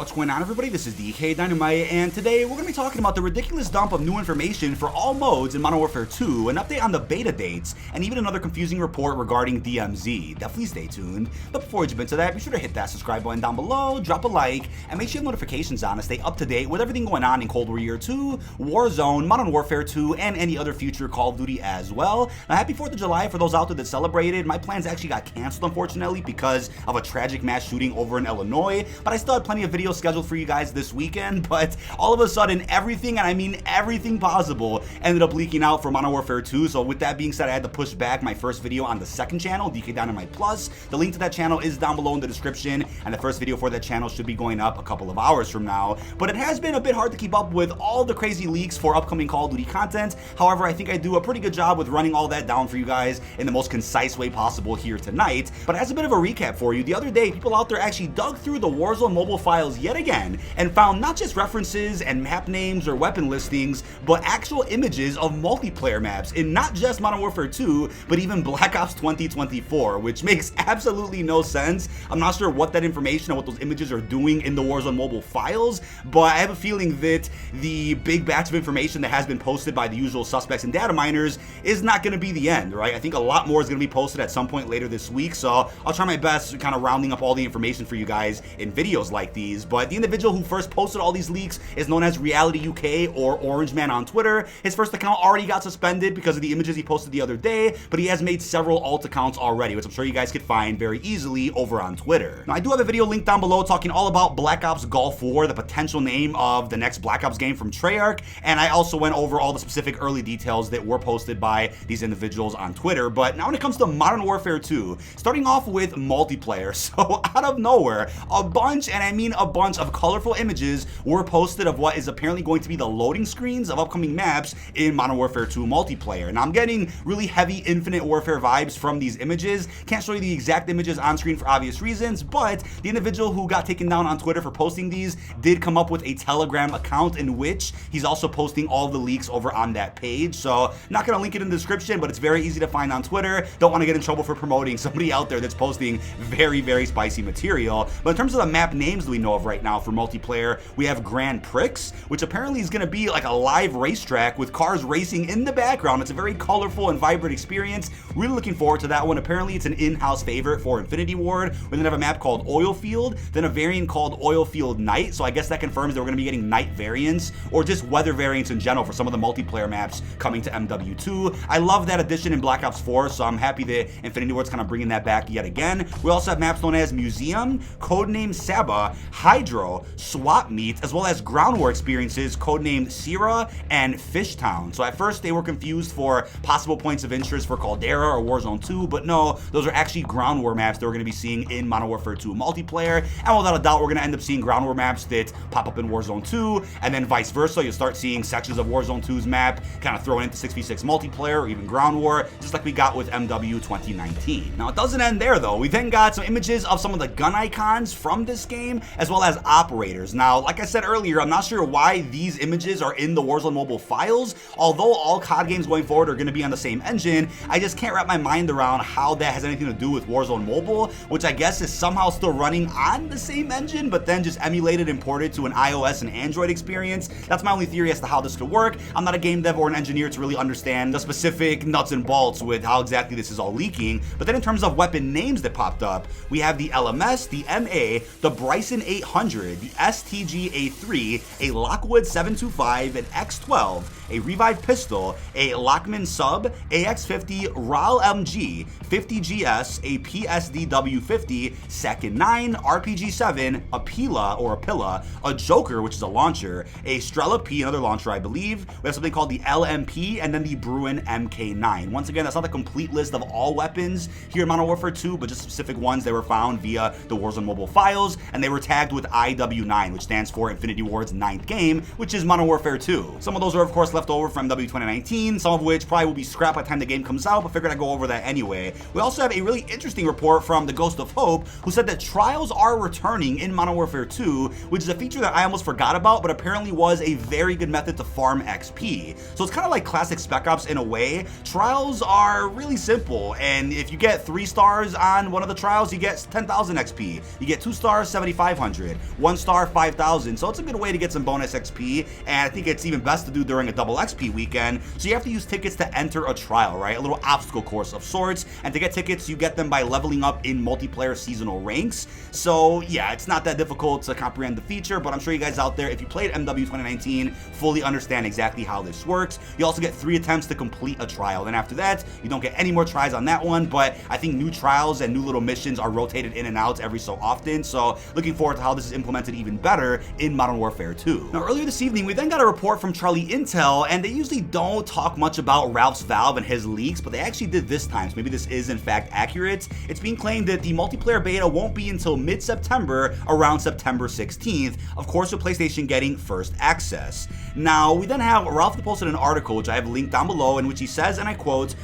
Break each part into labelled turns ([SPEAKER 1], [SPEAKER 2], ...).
[SPEAKER 1] What's going on, everybody? This is dkdynamite, and today we're going to be talking about the ridiculous dump of new information for all modes in Modern Warfare 2, an update on the beta dates, and even another confusing report regarding DMZ. Definitely stay tuned. But before we jump into that, be sure to hit that subscribe button down below, drop a like, and make sure you have notifications on to stay up to date with everything going on in Cold War Year 2, Warzone, Modern Warfare 2, and any other future Call of Duty as well. Now, happy 4th of July for those out there that celebrated. My plans actually got canceled, unfortunately, because of a tragic mass shooting over in Illinois, but I still had plenty of videos scheduled for you guys this weekend. But all of a sudden, everything, and I mean everything possible, ended up leaking out for Modern Warfare 2. So with that being said, I had to push back my first video on the second channel, dkdynamite plus. The link to that channel is down below in the description, and the first video for that channel should be going up a couple of hours from now. But it has been a bit hard to keep up with all the crazy leaks for upcoming Call of Duty content. However, I think I do a pretty good job with running all that down for you guys in the most concise way possible here tonight. But as a bit of a recap for you, the other day, people out there actually dug through the Warzone mobile files yet again and found not just references and map names or weapon listings, but actual images of multiplayer maps in not just Modern Warfare 2, but even Black Ops 2024, which makes absolutely no sense. I'm not sure what that information and what those images are doing in the Warzone mobile files, but I have a feeling that the big batch of information that has been posted by the usual suspects and data miners is not going to be the end, right? I think a lot more is going to be posted at some point later this week, so I'll try my best kind of rounding up all the information for you guys in videos like these. But the individual who first posted all these leaks is known as Reality UK, or Orange Man on Twitter. His first account already got suspended because of the images he posted the other day, but he has made several alt accounts already, which I'm sure you guys could find very easily over on Twitter. Now, I do have a video linked down below talking all about Black Ops Gulf War, the potential name of the next Black Ops game from Treyarch, and I also went over all the specific early details that were posted by these individuals on Twitter. But now when it comes to Modern Warfare 2, starting off with multiplayer, so out of nowhere, a bunch, and I mean a bunch, of colorful images were posted of what is apparently going to be the loading screens of upcoming maps in Modern Warfare 2 multiplayer. Now, I'm getting really heavy Infinite Warfare vibes from these images. Can't show you the exact images on screen for obvious reasons, but the individual who got taken down on Twitter for posting these did come up with a Telegram account in which he's also posting all the leaks over on that page. So, not going to link it in the description, but it's very easy to find on Twitter. Don't want to get in trouble for promoting somebody out there that's posting very, very spicy material. But in terms of the map names that we know of right now for multiplayer, we have Grand Prix, which apparently is going to be like a live racetrack with cars racing in the background. It's a very colorful and vibrant experience. Really looking forward to that one. Apparently, it's an in-house favorite for Infinity Ward. We're going to have a map called Oil Field, then a variant called Oil Field Night. So I guess that confirms that we're going to be getting night variants or just weather variants in general for some of the multiplayer maps coming to MW2. I love that addition in Black Ops 4, so I'm happy that Infinity Ward's kind of bringing that back yet again. We also have maps known as Museum, codename Saba, Hydro, Swap Meet, as well as ground war experiences codenamed Sierra and Fishtown. So at first they were confused for possible points of interest for Caldera or Warzone 2, but no, those are actually ground war maps that we're going to be seeing in Modern Warfare 2 multiplayer. And without a doubt, we're going to end up seeing ground war maps that pop up in Warzone 2, and then vice versa. You'll start seeing sections of Warzone 2's map kind of thrown into 6v6 multiplayer or even ground war, just like we got with MW 2019. Now, it doesn't end there though. We then got some images of some of the gun icons from this game, as well as operators. Now, like I said earlier, I'm not sure why these images are in the Warzone mobile files. Although all COD games going forward are going to be on the same engine, I just can't wrap my mind around how that has anything to do with Warzone mobile, which I guess is somehow still running on the same engine, but then just emulated and ported to an iOS and Android experience. That's my only theory as to how this could work. I'm not a game dev or an engineer to really understand the specific nuts and bolts with how exactly this is all leaking. But then in terms of weapon names that popped up, we have the LMS, the MA, the Bryson 800, the STG A3, a Lockwood 725, an X12, a Revived Pistol, a Lockman Sub, AX50, RAL MG, 50GS, a PSDW50, Second 9, RPG7, a Pila or a Pilla, a Joker, which is a launcher, a Strela P, another launcher, I believe. We have something called the LMP, and then the Bruin MK9. Once again, that's not the complete list of all weapons here in Modern Warfare 2, but just specific ones that were found via the Warzone mobile files, and they were tagged with IW9, which stands for Infinity Ward's 9th game, which is Modern Warfare 2. Some of those are, of course, assets left over from MWII 2019, some of which probably will be scrapped by the time the game comes out, but figured I'd go over that anyway. We also have a really interesting report from the Ghost of Hope, who said that trials are returning in Modern Warfare 2, which is a feature that I almost forgot about, but apparently was a very good method to farm XP. So it's kind of like classic Spec Ops in a way. Trials are really simple, and if you get 3 stars on one of the trials, you get 10,000 XP. You get 2 stars, 7,500. 1 star, 5,000. So it's a good way to get some bonus XP, and I think it's even best to do during a double XP weekend. So you have to use tickets to enter a trial, right? A little obstacle course of sorts, and to get tickets, you get them by leveling up in multiplayer seasonal ranks. So yeah, it's not that difficult to comprehend the feature, but I'm sure you guys out there, if you played MW 2019, fully understand exactly how this works. You also get 3 attempts to complete a trial, and after that, you don't get any more tries on that one, but I think new trials and new little missions are rotated in and out every so often, so looking forward to how this is implemented even better in Modern Warfare 2. Now, earlier this evening, we then got a report from Charlie Intel, and they usually don't talk much about Ralph's Valve and his leaks, but they actually did this time, so maybe this is in fact accurate. It's being claimed that the multiplayer beta won't be until mid-September, around September 16th, of course with PlayStation getting first access. Now, we then have Ralph posted an article, which I have linked down below, in which he says, and I quote,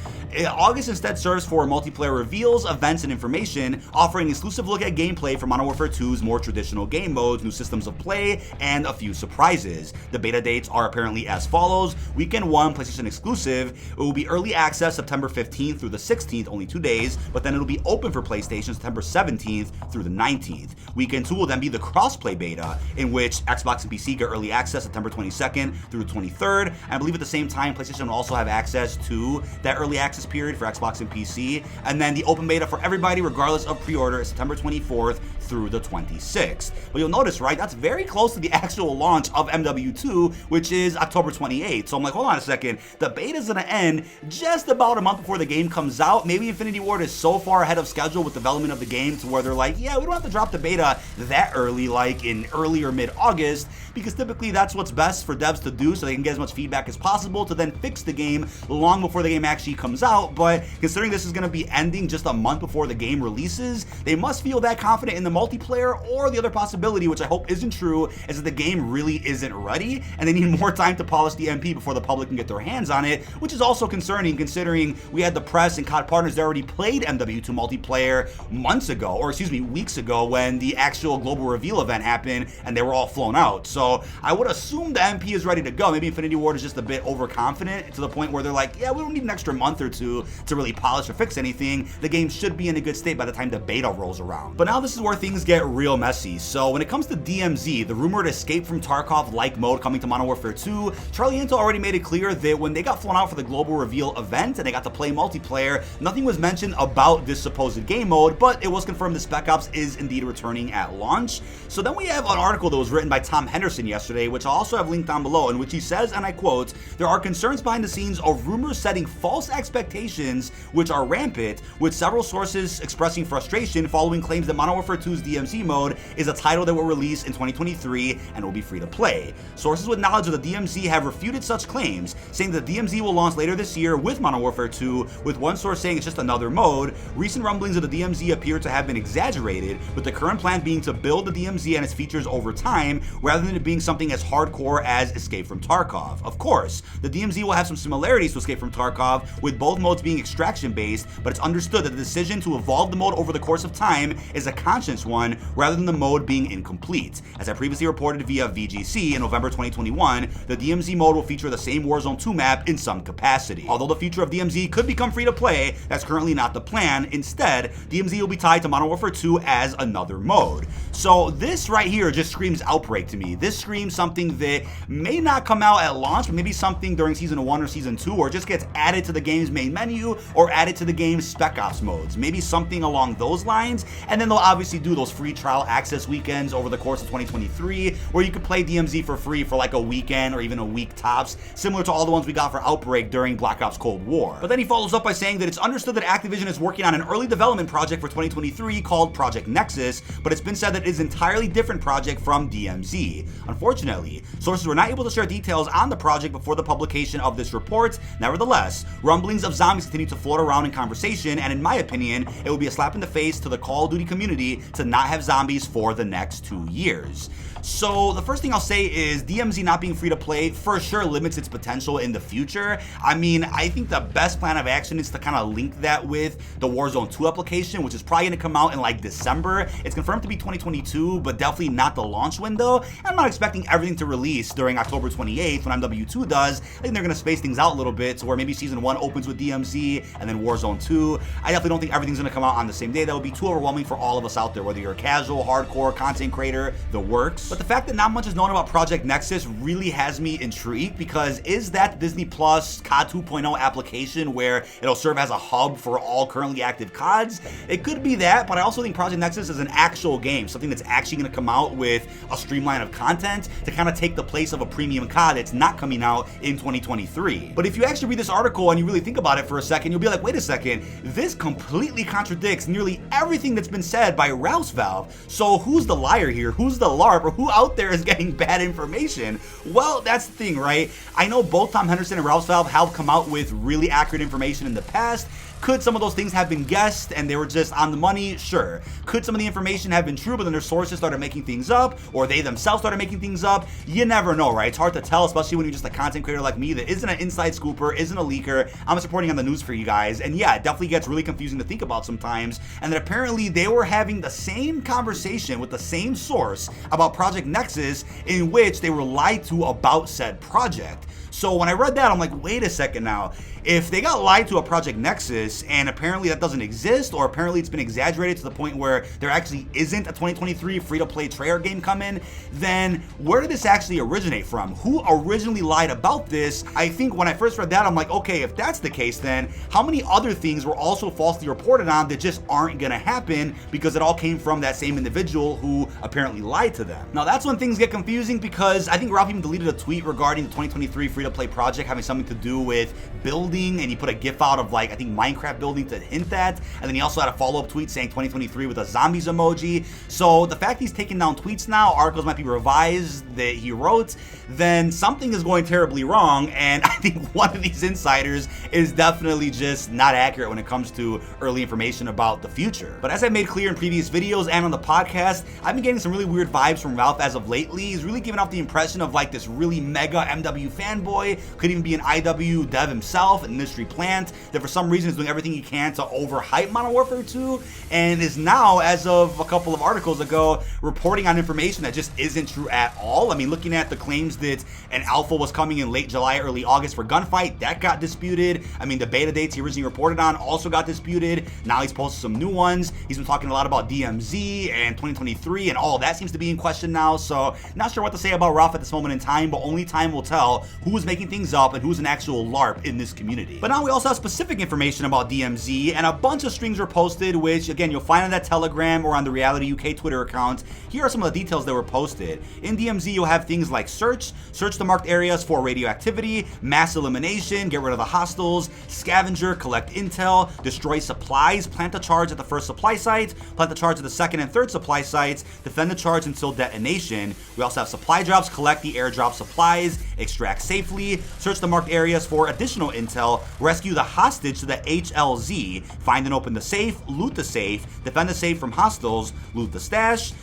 [SPEAKER 1] August instead serves for multiplayer reveals, events, and information, offering an exclusive look at gameplay for Modern Warfare 2's more traditional game modes, new systems of play, and a few surprises. The beta dates are apparently as follows. Weekend 1, PlayStation exclusive. It will be early access September 15th through the 16th, only 2 days, but then it'll be open for PlayStation September 17th through the 19th. Weekend 2 will then be the crossplay beta, in which Xbox and PC get early access September 22nd through the 23rd, and I believe at the same time, PlayStation will also have access to that early access period for Xbox and PC, and then the open beta for everybody regardless of pre-order is September 24th through the 26th. But you'll notice, right, that's very close to the actual launch of MW2, which is October 28th. So I'm like, hold on a second, the beta's gonna end just about a month before the game comes out. Maybe Infinity Ward is so far ahead of schedule with development of the game to where they're like, yeah, we don't have to drop the beta that early, like in early or mid-August, because typically that's what's best for devs to do so they can get as much feedback as possible to then fix the game long before the game actually comes out. But considering this is going to be ending just a month before the game releases, they must feel that confident in the multiplayer, or the other possibility, which I hope isn't true, is that the game really isn't ready and they need more time to polish the MP before the public can get their hands on it, which is also concerning considering we had the press and COD partners that already played MW2 multiplayer months ago, or excuse me, weeks ago, when the actual global reveal event happened and they were all flown out. So I would assume the MP is ready to go. Maybe Infinity Ward is just a bit overconfident to the point where they're like, yeah, we don't need an extra month or two to really polish or fix anything. The game should be in a good state by the time the beta rolls around. But now this is where things get real messy. So when it comes to DMZ, the rumored Escape from Tarkov-like mode coming to Modern Warfare 2, Charlie Intel already made it clear that when they got flown out for the global reveal event and they got to play multiplayer, nothing was mentioned about this supposed game mode, but it was confirmed that Spec Ops is indeed returning at launch. So then we have an article that was written by Tom Henderson yesterday, which I'll also have linked down below, in which he says, and I quote, there are concerns behind the scenes of rumors setting false expectations which are rampant, with several sources expressing frustration following claims that Modern Warfare 2's DMZ mode is a title that will release in 2023 and will be free to play. Sources with knowledge of the DMZ have refuted such claims, saying that the DMZ will launch later this year with Modern Warfare 2, with one source saying it's just another mode. Recent rumblings of the DMZ appear to have been exaggerated, with the current plan being to build the DMZ and its features over time, rather than it being something as hardcore as Escape from Tarkov. Of course, the DMZ will have some similarities to Escape from Tarkov, with both modes being extraction-based, but it's understood that the decision to evolve the mode over the course of time is a conscious one, rather than the mode being incomplete. As I previously reported via VGC in November 2021, the DMZ mode will feature the same Warzone 2 map in some capacity. Although the future of DMZ could become free to play, that's currently not the plan. Instead, DMZ will be tied to Modern Warfare 2 as another mode. So this right here just screams Outbreak to me. This screams something that may not come out at launch, but maybe something during Season 1 or Season 2, or just gets added to the game's main menu, or added to the game's Spec Ops modes. Maybe something along those lines, and then they'll obviously do those free trial access weekends over the course of 2023, where you could play DMZ for free for like a weekend or even a week tops, similar to all the ones we got for Outbreak during Black Ops Cold War. But then he follows up by saying that it's understood that Activision is working on an early development project for 2023 called Project Nexus, but it's been said that it is an entirely different project from DMZ. Unfortunately, sources were not able to share details on the project before the publication of this report. Nevertheless, rumblings of zombies continue to float around in conversation, and in my opinion, it would be a slap in the face to the Call of Duty community to not have zombies for the next 2 years. So the first thing I'll say is DMZ not being free to play for sure limits its potential in the future. I mean, I think the best plan of action is to kind of link that with the Warzone 2 application, which is probably going to come out in like December. It's confirmed to be 2022, but definitely not the launch window. I'm not expecting everything to release during October 28th when MW2 does. I think they're going to space things out a little bit to where maybe Season 1 opens with DMZ and then Warzone 2. I definitely don't think everything's going to come out on the same day. That would be too overwhelming for all of us out there, whether you're a casual, hardcore, content creator, the works. But the fact that not much is known about Project Nexus really has me intrigued, because is that Disney Plus COD 2.0 application where it'll serve as a hub for all currently active CODs? It could be that, but I also think Project Nexus is an actual game, something that's actually going to come out with a streamline of content to kind of take the place of a premium COD that's not coming out in 2023. But if you actually read this article and you really think about it for a second, you'll be like, wait a second, this completely contradicts nearly everything that's been said by Rouse Valve. So who's the liar here? Who's the LARP? Or who out there is getting bad information? Well, that's the thing, right? I know both Tom Henderson and Rouse Valve have come out with really accurate information in the past. Could some of those things have been guessed and they were just on the money? Sure. Could some of the information have been true, but then their sources started making things up, or they themselves started making things up? You never know, right? It's hard to tell, especially when you're just a content creator like me that isn't an inside scooper, isn't a leaker. I'm just reporting on the news for you guys. And yeah, it definitely gets really confusing to think about sometimes. And that apparently they were having the same conversation with the same source about Project Nexus, in which they were lied to about said project. So when I read that, I'm like, wait a second now. If they got lied to a Project Nexus and apparently that doesn't exist, or apparently it's been exaggerated to the point where there actually isn't a 2023 free-to-play Treyarch game coming, then where did this actually originate from? Who originally lied about this? I think when I first read that, I'm like, okay, if that's the case, then how many other things were also falsely reported on that just aren't gonna happen because it all came from that same individual who apparently lied to them? Now that's when things get confusing, because I think Ralph even deleted a tweet regarding the 2023 free-to-play project having something to do with building, and he put a gif out of like, I think Minecraft building to hint that, and then he also had a follow-up tweet saying 2023 with a zombies emoji. So the fact he's taking down tweets now, articles might be revised that he wrote, then something is going terribly wrong, and I think one of these insiders is definitely just not accurate when it comes to early information about the future. But as I made clear in previous videos and on the podcast, I've been getting some really weird vibes from Ralph as of lately. He's really giving off the impression of like this really mega MW fanboy, could even be an IW dev himself, an industry plant, that for some reason is doing everything he can to overhype Modern Warfare 2, and is now, as of a couple of articles ago, reporting on information that just isn't true at all. I mean, looking at the claims that an alpha was coming in late July, early August for Gunfight, that got disputed. I mean, the beta dates he originally reported on also got disputed. Now he's posted some new ones. He's been talking a lot about DMZ and 2023, and all of that seems to be in question now. So not sure what to say about Ralph at this moment in time, but only time will tell who is making things up and who's an actual LARP in this community. But now we also have specific information about DMZ, and a bunch of strings were posted, which again, you'll find on that Telegram or on the Reality UK Twitter account. Here are some of the details that were posted. In DMZ, you'll have things like search the marked areas for radioactivity, mass elimination, get rid of the hostiles, scavenger, collect intel, destroy supplies, plant a charge at the first supply site, plant the charge at the second and third supply sites, defend the charge until detonation. We also have supply drops, collect the airdrop supplies, extract safely, search the marked areas for additional intel, rescue the hostage to the HLZ, find and open the safe, loot the safe, defend the safe from hostiles, loot the stash,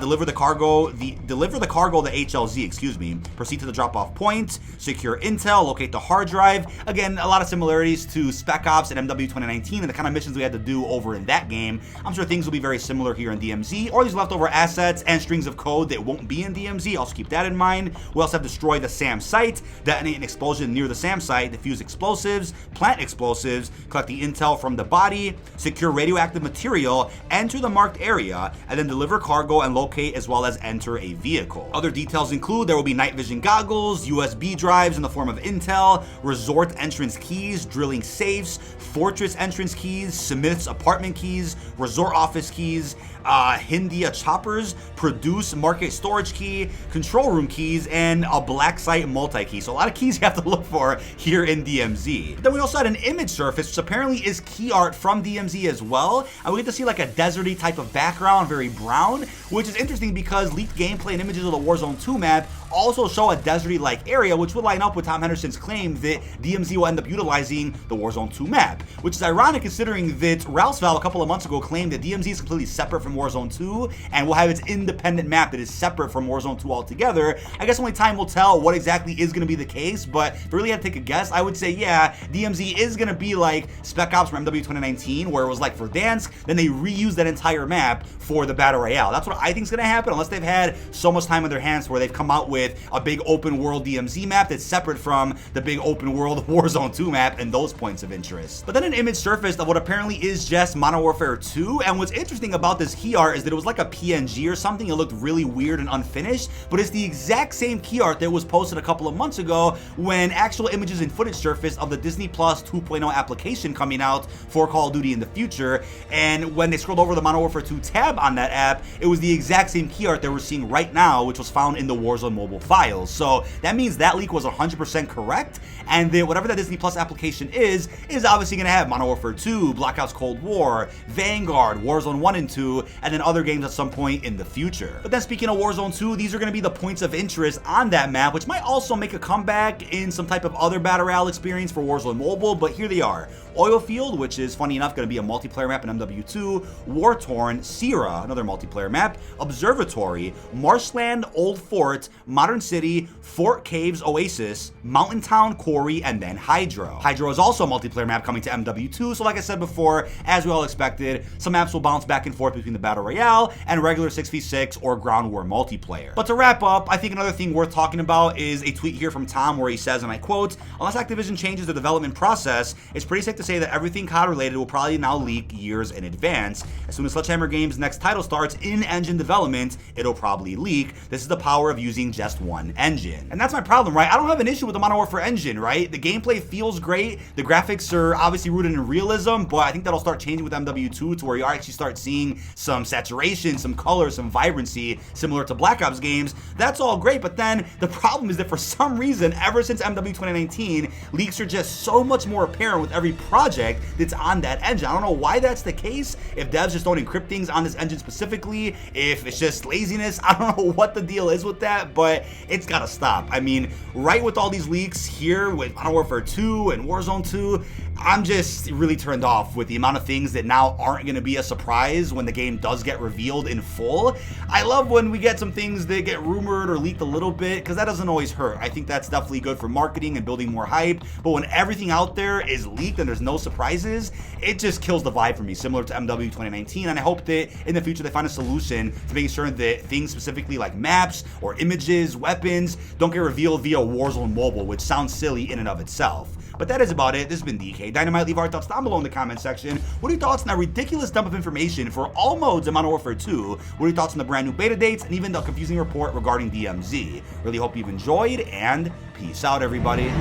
[SPEAKER 1] deliver the cargo to the HLZ, excuse me, proceed to the drop-off point, secure intel, locate the hard drive. Again, a lot of similarities to Spec Ops and MW 2019 and the kind of missions we had to do over in that game. I'm sure things will be very similar here in DMZ, or these leftover assets and strings of code that won't be in DMZ. Also keep that in mind. We also have destroy the SAM site, detonate an explosion near the SAM site, defuse explosives, plant explosives, collect the intel from the body, secure radioactive material, enter the marked area, and then deliver cargo and locate as well as enter a vehicle. Other details include there will be night vision goggles, USB drives in the form of intel, resort entrance keys, drilling safes, fortress entrance keys, Smith's apartment keys, resort office keys, Hindia choppers, produce market storage key, control room keys, and a black site multi-key. So a lot of keys you have to look for here in DMZ. Then we also had an image surface, which apparently is key art from DMZ as well. And we get to see like a deserty type of background, very brown, which is interesting because leaked gameplay and images of the Warzone 2 map also show a deserty-like area, which would line up with Tom Henderson's claim that DMZ will end up utilizing the Warzone 2 map, which is ironic considering that Ralsval a couple of months ago claimed that DMZ is completely separate from Warzone 2 and will have its independent map that is separate from Warzone 2 altogether. I guess only time will tell what exactly is going to be the case, but if I really had to take a guess, I would say, yeah, DMZ is going to be like Spec Ops from MWII 2019, where it was like for Dansk, then they reused that entire map for the Battle Royale. That's what I think is going to happen, unless they've had so much time on their hands where they've come out with a big open world DMZ map that's separate from the big open world Warzone 2 map and those points of interest. But then an image surfaced of what apparently is just Modern Warfare 2, and what's interesting about this key art is that it was like a PNG or something. It looked really weird and unfinished, but it's the exact same key art that was posted a couple of months ago when actual images and footage surfaced of the Disney Plus 2.0 application coming out for Call of Duty in the future. And when they scrolled over the Modern Warfare 2 tab on that app, it was the exact same key art that we're seeing right now, which was found in the Warzone mobile files. So that means that leak was 100% correct, and that whatever that Disney Plus application is obviously going to have Modern Warfare 2, Black Ops Cold War, Vanguard, Warzone 1 and 2, and then other games at some point in the future. But then speaking of Warzone 2, these are going to be the points of interest on that map, which might also make a comeback in some type of other Battle Royale experience for Warzone Mobile, but here they are. Oil Field, which is funny enough going to be a multiplayer map in MW2, War Torn, Sierra, another multiplayer map, Observatory, Marshland, Old Fort, Modern City, Fort Caves, Oasis, Mountain Town, Quarry, and then Hydro. Hydro is also a multiplayer map coming to MW2, so like I said before, as we all expected, some maps will bounce back and forth between the Battle Royale and regular 6v6 or Ground War multiplayer. But to wrap up, I think another thing worth talking about is a tweet here from Tom where he says, and I quote, "Unless Activision changes the development process, it's pretty safe to say that everything COD related will probably now leak years in advance. As soon as Sledgehammer Games' next title starts in-engine development, it'll probably leak. This is the power of using just one engine." And that's my problem, right? I don't have an issue with the Modern Warfare engine, right? The gameplay feels great. The graphics are obviously rooted in realism, but I think that'll start changing with MW2 to where you actually start seeing some saturation, some color, some vibrancy, similar to Black Ops games. That's all great, but then the problem is that for some reason, ever since MW 2019, leaks are just so much more apparent with every project that's on that engine. I don't know why that's the case, if devs just don't encrypt things on this engine specifically, if it's just laziness. I don't know what the deal is with that, but it's gotta stop. I mean, right with all these leaks here with Modern Warfare 2 and Warzone 2, I'm just really turned off with the amount of things that now aren't going to be a surprise when the game does get revealed in full. I love when we get some things that get rumored or leaked a little bit, because that doesn't always hurt. I think that's definitely good for marketing and building more hype, but when everything out there is leaked and there's no surprises, it just kills the vibe for me, similar to MW 2019, and I hope that in the future they find a solution to making sure that things specifically like maps or images, weapons, don't get revealed via Warzone Mobile, which sounds silly in and of itself. But that is about it. This has been dkdynamite. Leave our thoughts down below in the comment section. What are your thoughts on that ridiculous dump of information for all modes in Modern Warfare 2? What are your thoughts on the brand new beta dates and even the confusing report regarding DMZ? Really hope you've enjoyed, and peace out, everybody.